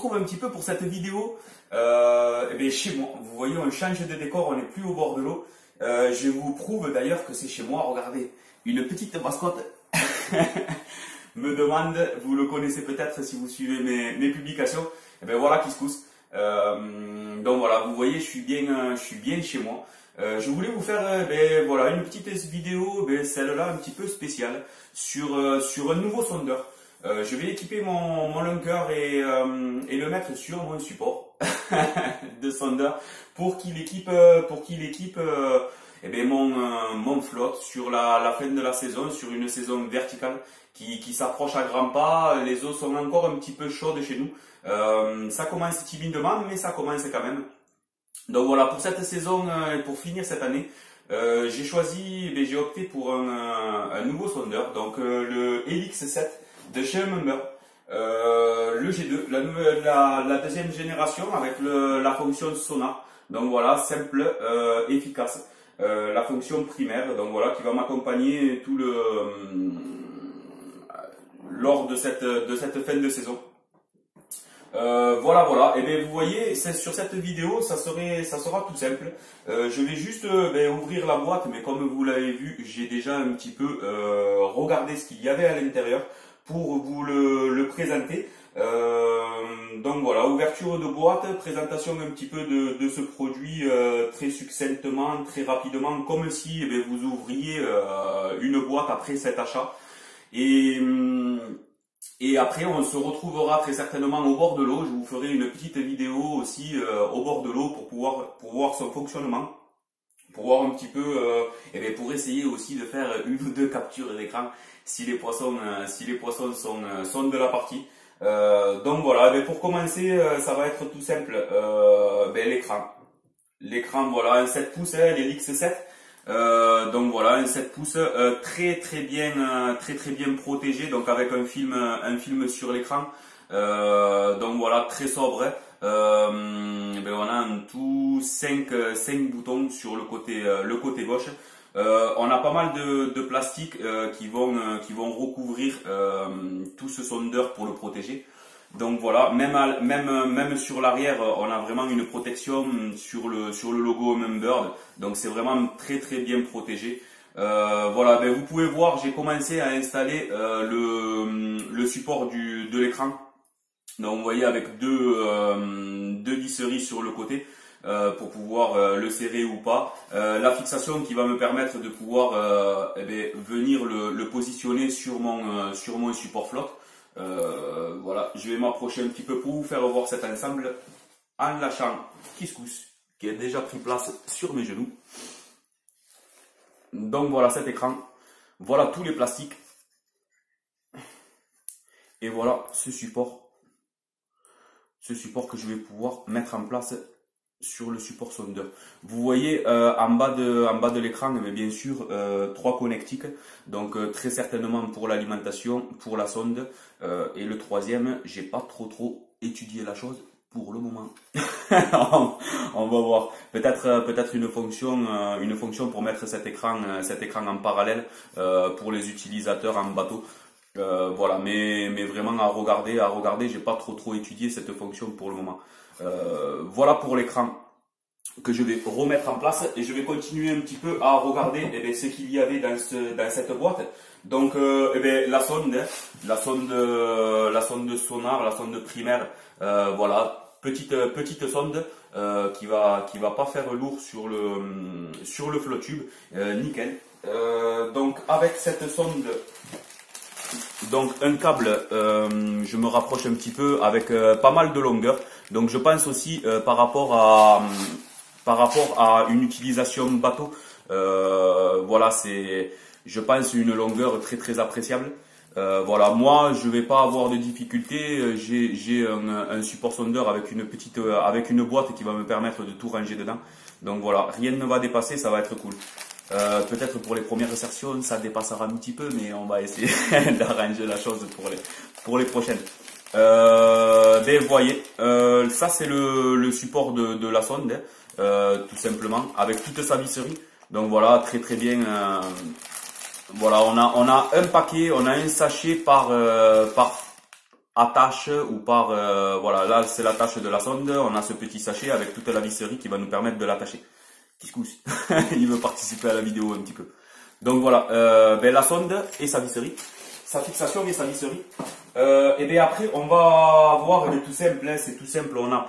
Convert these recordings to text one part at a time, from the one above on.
retrouve un petit peu pour cette vidéo chez moi. Vous voyez, on change de décor, on n'est plus au bord de l'eau. Je vous prouve d'ailleurs que c'est chez moi. Regardez, une petite mascotte me demande, vous le connaissez peut-être si vous suivez mes publications, et bien voilà Kiskous. Donc voilà, vous voyez, je suis bien chez moi. Je voulais vous faire voilà, une petite vidéo, celle-là un petit peu spéciale, sur un nouveau sondeur. Je vais équiper mon lunker et le mettre sur mon support de sondeur pour qu'il équipe mon flotte sur la fin de la saison, sur une saison verticale qui s'approche à grands pas. Les eaux sont encore un petit peu chaudes chez nous. Ça commence timidement, mais ça commence quand même. Donc voilà, pour cette saison et pour finir cette année, j'ai opté pour un nouveau sondeur, donc le LX7 de chez Member, le G2, la deuxième génération avec la fonction sonar. Donc voilà, simple, efficace, la fonction primaire, donc voilà, qui va m'accompagner tout lors de cette fin de saison. Voilà. Et bien vous voyez, sur cette vidéo, ça sera tout simple. Je vais juste ouvrir la boîte, mais comme vous l'avez vu, j'ai déjà un petit peu regardé ce qu'il y avait à l'intérieur pour vous le présenter. Donc voilà, ouverture de boîte, présentation un petit peu de ce produit très succinctement, très rapidement, comme si vous ouvriez une boîte après cet achat. Et après, on se retrouvera très certainement au bord de l'eau. Je vous ferai une petite vidéo aussi au bord de l'eau pour voir son fonctionnement, pour voir un petit peu, pour essayer aussi de faire une ou deux captures d'écran si les poissons sont de la partie. Donc voilà. Pour commencer, ça va être tout simple. L'écran, voilà, un 7 pouces, l'LX7. Donc voilà, un 7 pouces très bien protégé, donc avec un film sur l'écran. Donc voilà, très sobre. On a en tout 5 boutons sur le côté gauche. On a pas mal de plastique qui vont recouvrir tout ce sondeur pour le protéger. Donc voilà, même sur l'arrière, on a vraiment une protection sur le logo Membird. Donc c'est vraiment très bien protégé. Voilà, vous pouvez voir, j'ai commencé à installer le support de l'écran. Donc vous voyez, avec deux visseries sur le côté pour pouvoir le serrer ou pas. La fixation qui va me permettre de pouvoir venir le positionner sur mon support flotte. Voilà, je vais m'approcher un petit peu pour vous faire voir cet ensemble en lâchant Kiskous qui a déjà pris place sur mes genoux. Donc voilà cet écran, voilà tous les plastiques et voilà ce support que je vais pouvoir mettre en place sur le support sondeur. Vous voyez en bas de l'écran, mais bien sûr 3 connectiques, donc très certainement pour l'alimentation, pour la sonde, et le troisième, j'ai pas trop étudié la chose pour le moment. On va voir. Peut-être une fonction pour mettre cet écran en parallèle pour les utilisateurs en bateau. Voilà, mais vraiment à regarder, j'ai pas trop étudié cette fonction pour le moment. Voilà pour l'écran que je vais remettre en place et je vais continuer un petit peu à regarder ce qu'il y avait dans cette boîte. Donc la sonde sonar, la sonde primaire, voilà, petite sonde qui va pas faire lourd sur le flow tube, nickel. Donc avec cette sonde, donc un câble, je me rapproche un petit peu avec pas mal de longueur. Donc je pense aussi par rapport à une utilisation bateau, voilà, je pense une longueur très appréciable. Voilà, moi je vais pas avoir de difficulté. J'ai un support sondeur avec une boîte qui va me permettre de tout ranger dedans. Donc voilà, rien ne va dépasser, ça va être cool. Peut-être pour les premières sessions ça dépassera un petit peu, mais on va essayer d'arranger la chose pour les prochaines. Vous voyez, ça c'est le support de la sonde, tout simplement, avec toute sa visserie. Donc voilà, très bien. Voilà, on a un paquet, on a un sachet par attache ou par voilà, là c'est l'attache de la sonde, on a ce petit sachet avec toute la visserie qui va nous permettre de l'attacher. Kiskous, il veut participer à la vidéo un petit peu. Donc voilà, la sonde et sa visserie, sa fixation et sa visserie. Et bien après on va voir, tout simple, hein, c'est tout simple, on n'a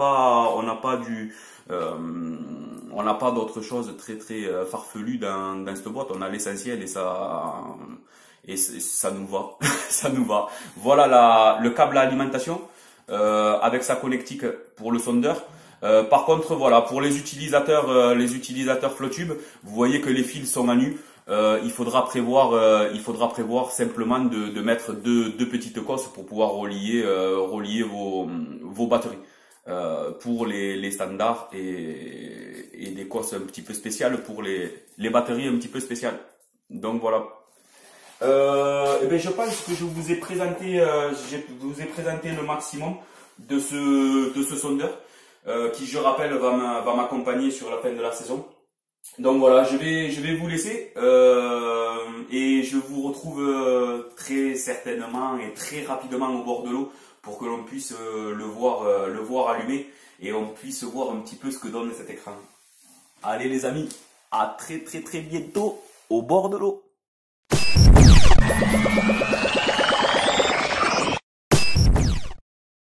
pas d'autre chose très farfelu dans cette boîte, on a l'essentiel et ça nous va, ça nous va. Voilà le câble à alimentation avec sa connectique pour le sondeur. Par contre, voilà, pour les utilisateurs Flotube, vous voyez que les fils sont à nu. Il faudra prévoir simplement de mettre deux petites cosses pour pouvoir relier vos batteries. Pour les standards et des cosses un petit peu spéciales pour les batteries un petit peu spéciales. Donc voilà. Je pense que je vous ai présenté le maximum de ce sondeur qui, je rappelle, va m'accompagner sur la fin de la saison. Donc voilà, je vais vous laisser et je vous retrouve très certainement et très rapidement au bord de l'eau pour que l'on puisse le voir allumer et on puisse voir un petit peu ce que donne cet écran. Allez les amis, à très bientôt au bord de l'eau.